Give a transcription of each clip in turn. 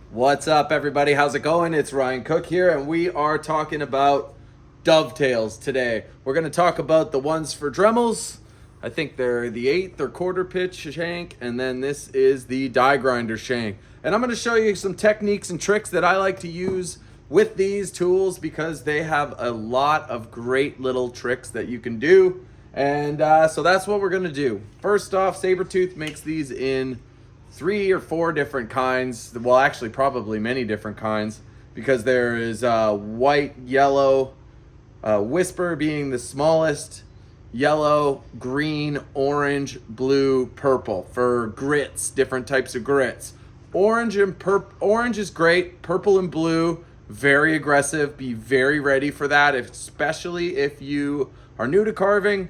What's up, everybody? How's it going? It's Ryan Cook here, and we are talking about dovetails today. We're going to talk about the ones for Dremels. I think they're the 1/8 or quarter pitch shank, and then this is the die grinder shank. And I'm going to show you some techniques and tricks that I like to use with these tools because they have a lot of great little tricks that you can do. And so that's what we're going to do. First off, Saburrtooth makes these in 3 or 4 different kinds. Well, actually probably many different kinds, because there is white, yellow, whisper being the smallest, yellow, green, orange, blue, purple for grits, different types of grits. Orange is great. Purple and blue, very aggressive. Be very ready for that, especially if you are new to carving.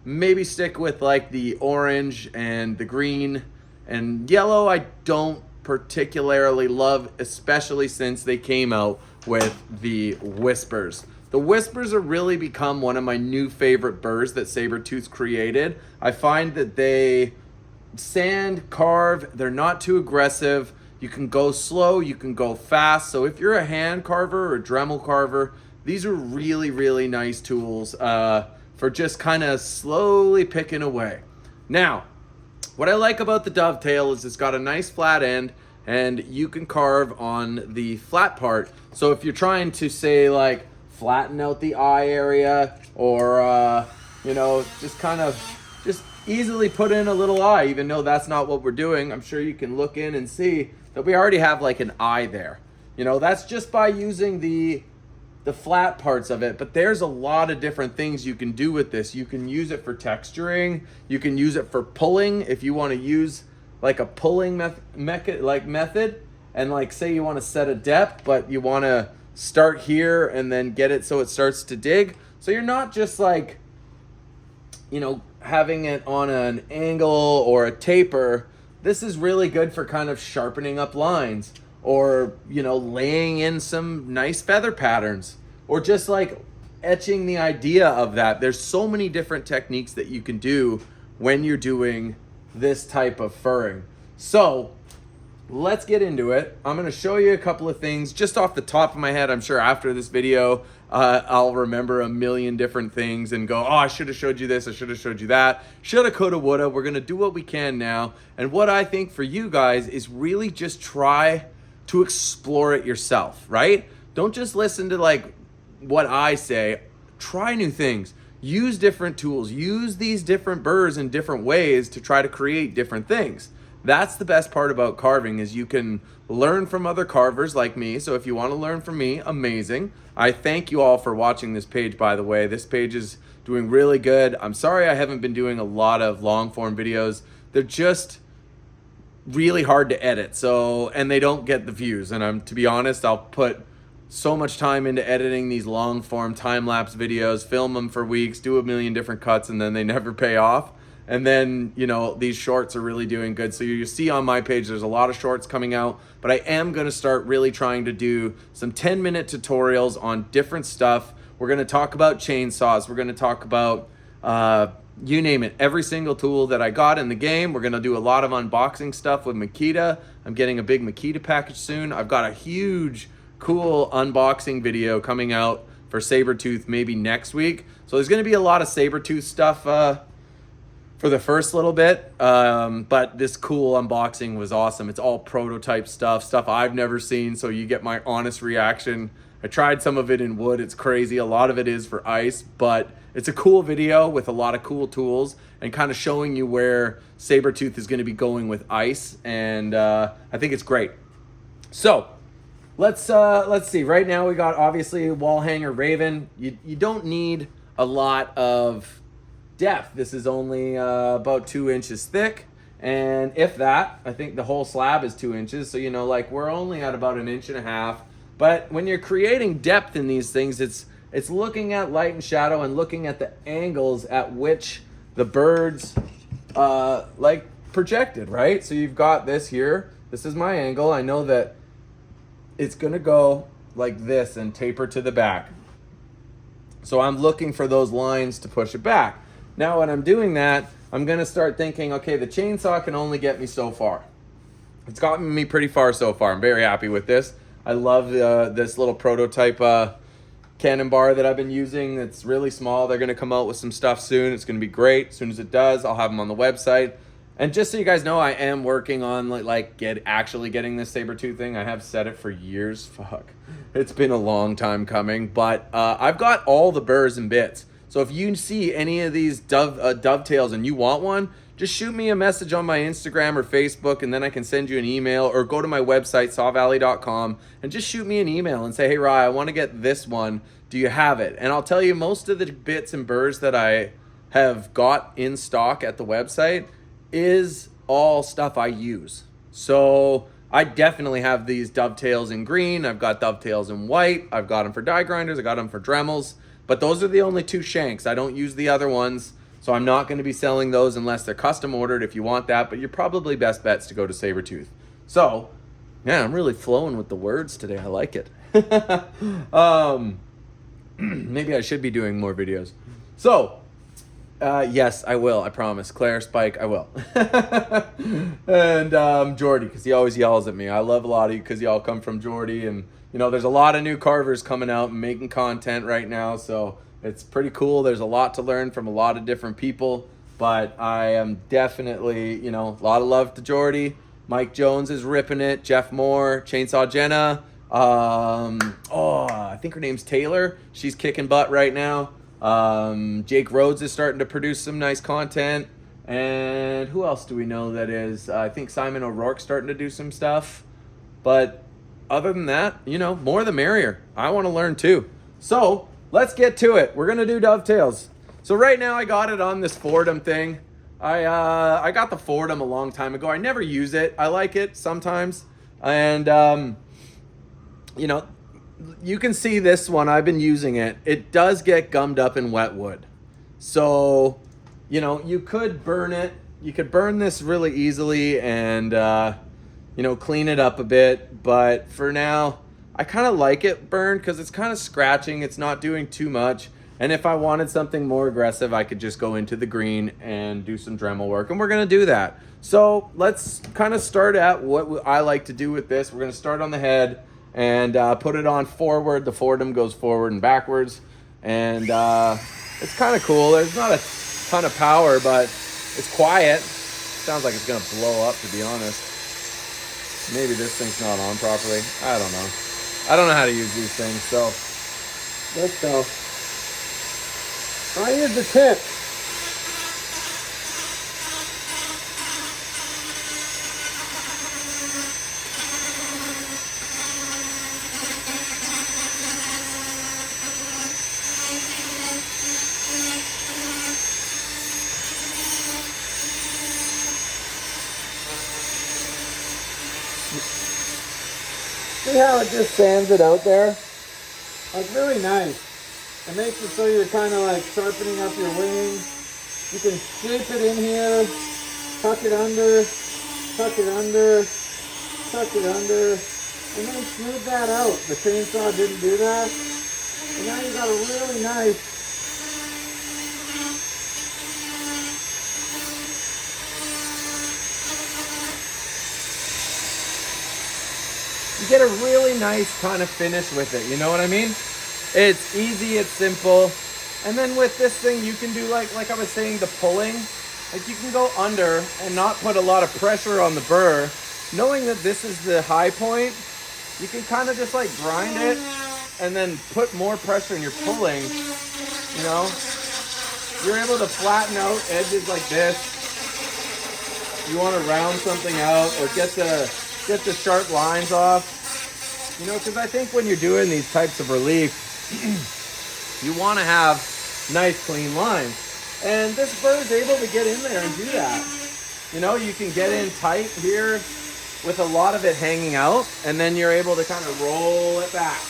Maybe stick with like the orange and the green. And yellow I don't particularly love, especially since they came out with the whispers. The whispers have really become one of my new favorite burrs that Saburrtooth created. I find that they sand, carve, they're not too aggressive. You can go slow, you can go fast. So if you're a hand carver or a Dremel carver, these are really, really nice tools for just kind of slowly picking away. Now, what I like about the dovetail is it's got a nice flat end and you can carve on the flat part. So if you're trying to say like flatten out the eye area or, just easily put in a little eye, even though that's not what we're doing. I'm sure you can look in and see that we already have like an eye there. That's just by using the flat parts of it, but there's a lot of different things you can do with this. You can use it for texturing. You can use it for pulling if you want to use like a pulling method, and like say you want to set a depth, but you want to start here and then get it so it starts to dig. So you're not just like, having it on an angle or a taper. This is really good for kind of sharpening up lines, or laying in some nice feather patterns, or just like etching the idea of that. There's so many different techniques that you can do when you're doing this type of furring. So let's get into it. I'm going to show you a couple of things just off the top of my head. I'm sure after this video I'll remember a million different things and go, oh, I should have showed you this, I should have showed you that, shoulda, coulda, woulda. We're going to do what we can now. And what I think for you guys is really just try to explore it yourself, right? Don't just listen to like what I say. Try new things. Use different tools. Use these different burrs in different ways to try to create different things. That's the best part about carving, is you can learn from other carvers like me. So if you want to learn from me, amazing. I thank you all for watching this page, by the way. This page is doing really good. I'm sorry I haven't been doing a lot of long form videos. They're just really hard to edit, and they don't get the views. And to be honest, I'll put so much time into editing these long form time-lapse videos, film them for weeks, do a million different cuts, and then they never pay off. And then, these shorts are really doing good. So you see on my page, there's a lot of shorts coming out, but I am going to start really trying to do some 10-minute tutorials on different stuff. We're going to talk about chainsaws. We're going to talk about, you name it, every single tool that I got in the game. We're going to do a lot of unboxing stuff with Makita. I'm getting a big Makita package soon. I've got a huge, cool unboxing video coming out for Saburrtooth maybe next week. So there's going to be a lot of Saburrtooth stuff for the first little bit, but this cool unboxing was awesome. It's all prototype stuff I've never seen, so you get my honest reaction. I tried some of it in wood. It's crazy. A lot of it is for ice, but it's a cool video with a lot of cool tools and kind of showing you where Saburrtooth is going to be going with ice, and I think it's great. So let's see. Right now we got obviously wall hanger Raven. You don't need a lot of depth. This is only about 2 inches thick, and if that, I think the whole slab is 2 inches. So like we're only at about 1.5 inches. But when you're creating depth in these things, it's looking at light and shadow and looking at the angles at which the birds like projected, right? So you've got this here. This is my angle. I know that it's gonna go like this and taper to the back. So I'm looking for those lines to push it back. Now when I'm doing that, I'm gonna start thinking, okay, the chainsaw can only get me so far. It's gotten me pretty far so far. I'm very happy with this. I love this little prototype cannon bar that I've been using. It's really small. They're going to come out with some stuff soon. It's going to be great. As soon as it does, I'll have them on the website. And just so you guys know, I am working on actually getting this Saburrtooth thing. I have said it for years. Fuck. It's been a long time coming. But I've got all the burrs and bits. So if you see any of these dovetails and you want one, just shoot me a message on my Instagram or Facebook, and then I can send you an email, or go to my website, sawvalley.com, and just shoot me an email and say, hey, Rye, I want to get this one. Do you have it? And I'll tell you, most of the bits and burrs that I have got in stock at the website is all stuff I use. So I definitely have these dovetails in green. I've got dovetails in white. I've got them for die grinders. I got them for Dremels. But those are the only two shanks. I don't use the other ones. So I'm not going to be selling those unless they're custom ordered if you want that. But you're probably best bets to go to Saburrtooth. So, yeah, I'm really flowing with the words today. I like it. Maybe I should be doing more videos. So, yes, I will. I promise. Claire, Spike, I will. And Jordy, because he always yells at me. I love a lot of you because y'all come from Jordy. And, you know, there's a lot of new carvers coming out and making content right now. So it's pretty cool. There's a lot to learn from a lot of different people. But I am definitely, you know, a lot of love to Jordy. Mike Jones is ripping it. Jeff Moore, Chainsaw Jenna. I think her name's Taylor. She's kicking butt right now. Jake Rhodes is starting to produce some nice content. And who else do we know that is? I think Simon O'Rourke's starting to do some stuff. But other than that, you know, more the merrier. I want to learn too. So let's get to it. We're going to do dovetails. So right now I got it on this Fordham thing. I got the Fordham a long time ago. I never use it. I like it sometimes. And, you know, you can see this one. I've been using it. It does get gummed up in wet wood. So, you know, you could burn it. You could burn this really easily and, you know, clean it up a bit. But for now, I kind of like it burned because it's kind of scratching. It's not doing too much. And if I wanted something more aggressive, I could just go into the green and do some Dremel work. And we're going to do that. So let's kind of start at what I like to do with this. We're going to start on the head and put it on forward. The Fordham goes forward and backwards. And it's kind of cool. There's not a ton of power, but it's quiet. Sounds like it's going to blow up, to be honest. Maybe this thing's not on properly. I don't know. I don't know how to use these things, so let's go. I use the tip. See how it just sands it out there? Like, really nice. It makes it so you're kind of like sharpening up your wing. You can shape it in here, tuck it under, tuck it under, tuck it under, and then smooth that out. The chainsaw didn't do that. And now you got a really nice get a really nice kind of finish with it, you know what I mean? It's easy, it's simple. And then with this thing, you can do like I was saying, the pulling. Like, you can go under and not put a lot of pressure on the burr. Knowing that this is the high point, you can kind of just like grind it and then put more pressure in your pulling, you know? You're able to flatten out edges like this. You want to round something out or get the sharp lines off. You know, because I think when you're doing these types of relief, you want to have nice clean lines. And this burr is able to get in there and do that. You know, you can get in tight here with a lot of it hanging out, and then you're able to kind of roll it back.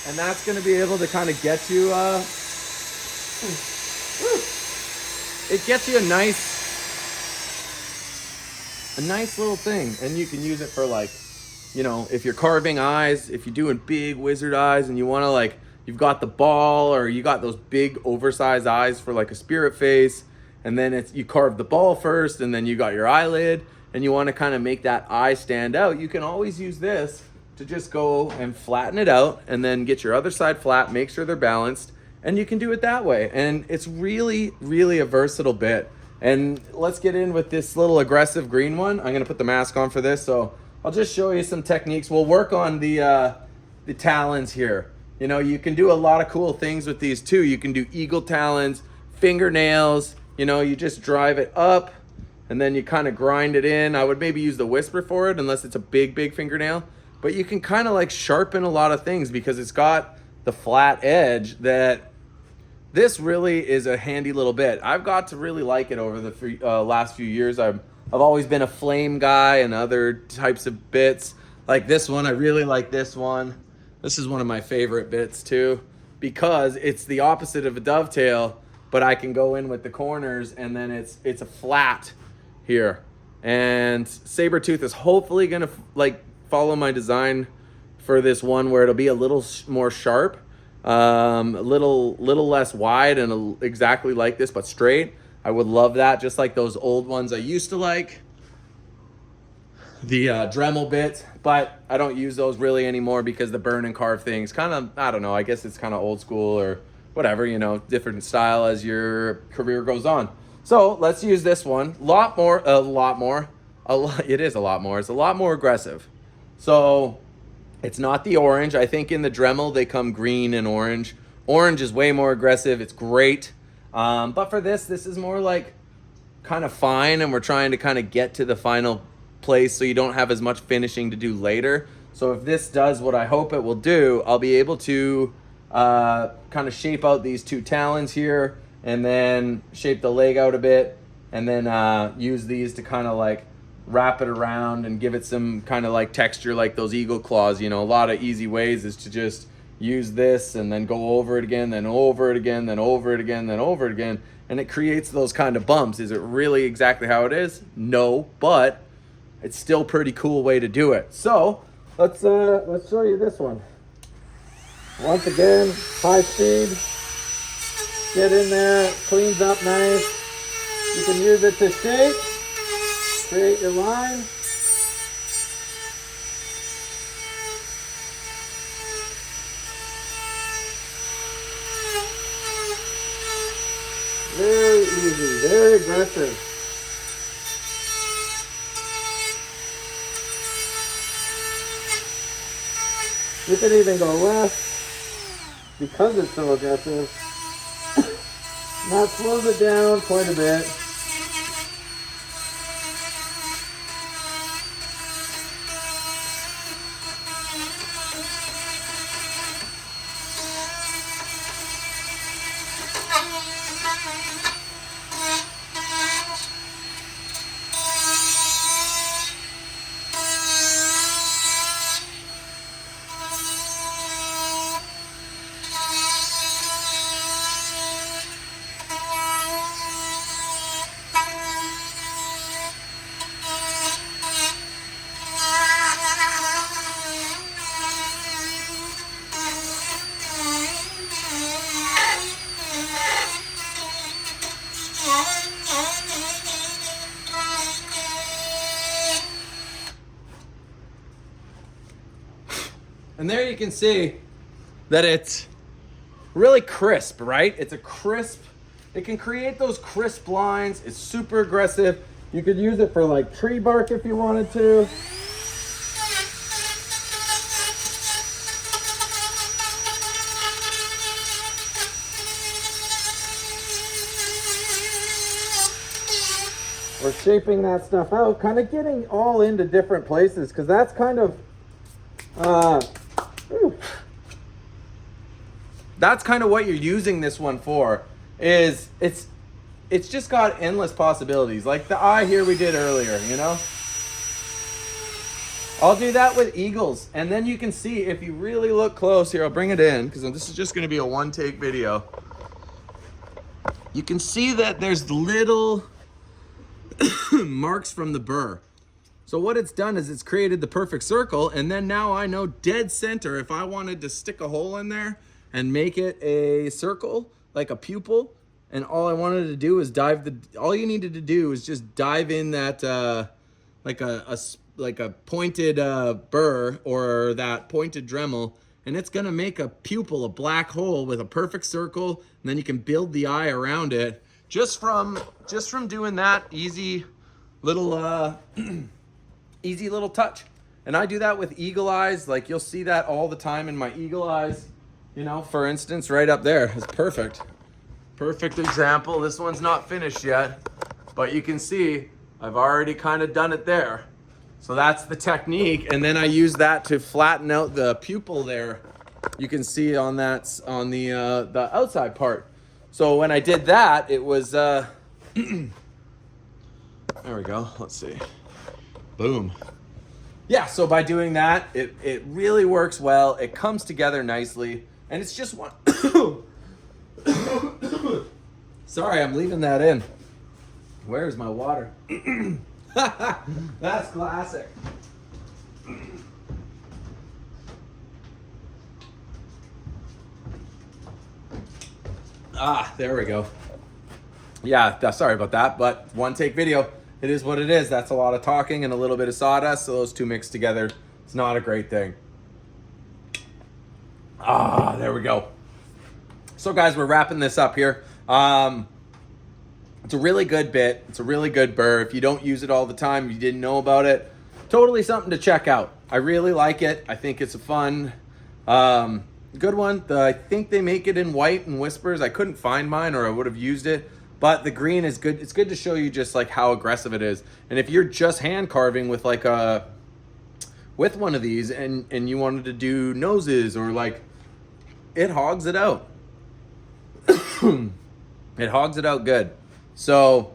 And that's going to be able to kind of get you, it gets you a nice little thing. And you can use it for, like, you know, if you're carving eyes, if you're doing big wizard eyes and you want to, like, you've got the ball or you got those big oversized eyes for like a spirit face, and then you carve the ball first and then you got your eyelid, and you want to kind of make that eye stand out, you can always use this to just go and flatten it out and then get your other side flat, make sure they're balanced, and you can do it that way. And it's really, really a versatile bit. And let's get in with this little aggressive green one. I'm gonna put the mask on for this, so I'll just show you some techniques. We'll work on the talons here. You know, you can do a lot of cool things with these too. You can do eagle talons, fingernails, you know, you just drive it up and then you kind of grind it in. I would maybe use the whisper for it unless it's a big, big fingernail. But you can kind of like sharpen a lot of things because it's got the flat edge that this really is a handy little bit. I've got to really like it over the last few years. I've always been a flame guy and other types of bits. Like this one, I really like this one. This is one of my favorite bits too, because it's the opposite of a dovetail, but I can go in with the corners and then it's a flat here. And Saburrtooth is hopefully gonna like follow my design for this one where it'll be a little more sharp, a little less wide and exactly like this, but straight. I would love that, just like those old ones I used to like. The Dremel bit, but I don't use those really anymore because the burn and carve things kind of, I don't know, I guess it's kind of old school or whatever, you know, different style as your career goes on. So let's use this one. It is a lot more. It's a lot more aggressive. So it's not the orange. I think in the Dremel, they come green and orange. Orange is way more aggressive. It's great. But for this is more like kind of fine, and we're trying to kind of get to the final place so you don't have as much finishing to do later. So if this does what I hope it will do, I'll be able to kind of shape out these two talons here and then shape the leg out a bit and then use these to kind of like wrap it around and give it some kind of like texture like those eagle claws. You know, a lot of easy ways is to just use this and then go over it again, then over it again, then over it again, then over it again, and it creates those kind of bumps. Is it really exactly how it is? No, but it's still a pretty cool way to do it. So let's show you this one. Once again, high speed. Get in there, cleans up nice. You can use it to shape, create your line. Very easy, very aggressive. You can even go left because it's so aggressive. That slows it down quite a bit. And there you can see that it's really crisp, right? It's a crisp, it can create those crisp lines. It's super aggressive. You could use it for like tree bark if you wanted to. Or shaping that stuff out, kind of getting all into different places, because that's kind of that's kind of what you're using this one for. Is it's just got endless possibilities, like the eye here we did earlier, you know. I'll do that with eagles, and then you can see if you really look close here. I'll bring it in because this is just going to be a one take video. You can see that there's little marks from the burr. So what it's done is it's created the perfect circle, and then now I know dead center if I wanted to stick a hole in there and make it a circle, like a pupil, and all I wanted to do is all you needed to do is just dive in that like a pointed burr or that pointed Dremel, and it's gonna make a pupil, a black hole with a perfect circle, and then you can build the eye around it just from doing that easy little easy little touch. And I do that with eagle eyes. Like, you'll see that all the time in my eagle eyes. You know, for instance, right up there is perfect. Perfect example. This one's not finished yet, but you can see I've already kind of done it there. So that's the technique. And then I use that to flatten out the pupil there. You can see on that, on the outside part. So when I did that, it was, there we go. Let's see. Boom. Yeah, so by doing that, it really works well. It comes together nicely. And it's just one. Sorry, I'm leaving that in. Where's my water? That's classic. Ah, there we go. Yeah, sorry about that, but one take video. It is what it is. That's a lot of talking and a little bit of sawdust, so those two mixed together, it's not a great thing. Ah, there we go. So guys, we're wrapping this up here. It's a really good bit. It's a really good burr. If you don't use it all the time, you didn't know about it, totally something to check out. I really like it. I think it's a fun, good one. I think they make it in white and whispers. I couldn't find mine or I would have used it, but the green is good. It's good to show you just like how aggressive it is. And if you're just hand carving with like with one of these and you wanted to do noses or like, it hogs it out. It hogs it out good. So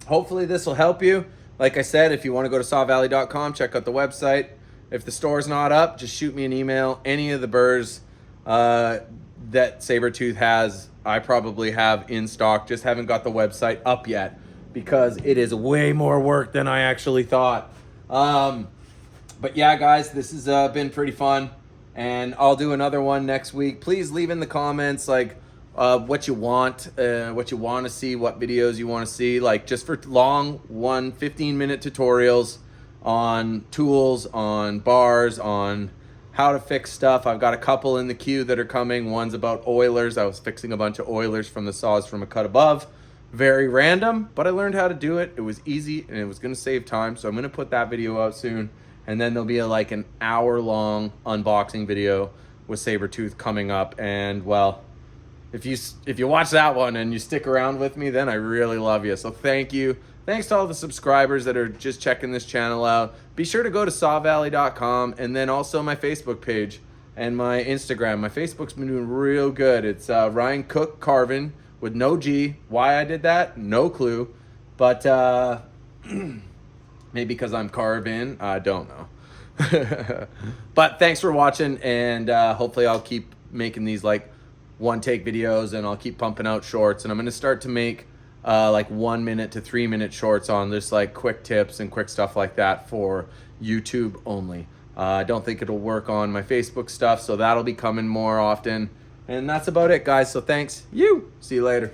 hopefully this will help you. Like I said, if you want to go to sawvalley.com, check out the website. If the store's not up, just shoot me an email. Any of the burrs that Saburrtooth has, I probably have in stock. Just haven't got the website up yet because it is way more work than I actually thought. But yeah, guys, this has been pretty fun. And I'll do another one next week. Please leave in the comments like what you want to see, what videos you want to see, like just for long 15-minute tutorials on tools, on bars, on how to fix stuff. I've got a couple in the queue that are coming. One's about oilers. I was fixing a bunch of oilers from the saws from a cut above. Very random, but I learned how to do it. It was easy and it was going to save time. So I'm going to put that video out soon. And then there'll be like an hour-long unboxing video with Saburrtooth coming up. And well, if you watch that one and you stick around with me, then I really love you. So thank you. Thanks to all the subscribers that are just checking this channel out. Be sure to go to sawvalley.com and then also my Facebook page and my Instagram. My Facebook's been doing real good. It's Ryan Cook Carvin with no G. Why I did that, no clue. But maybe because I'm carving, I don't know. But thanks for watching, and hopefully I'll keep making these like one-take videos, and I'll keep pumping out shorts. And I'm going to start to make like 1 minute to 3 minute shorts on just like quick tips and quick stuff like that for YouTube only. I don't think it'll work on my Facebook stuff, so that'll be coming more often. And that's about it, guys. So thanks. See you later.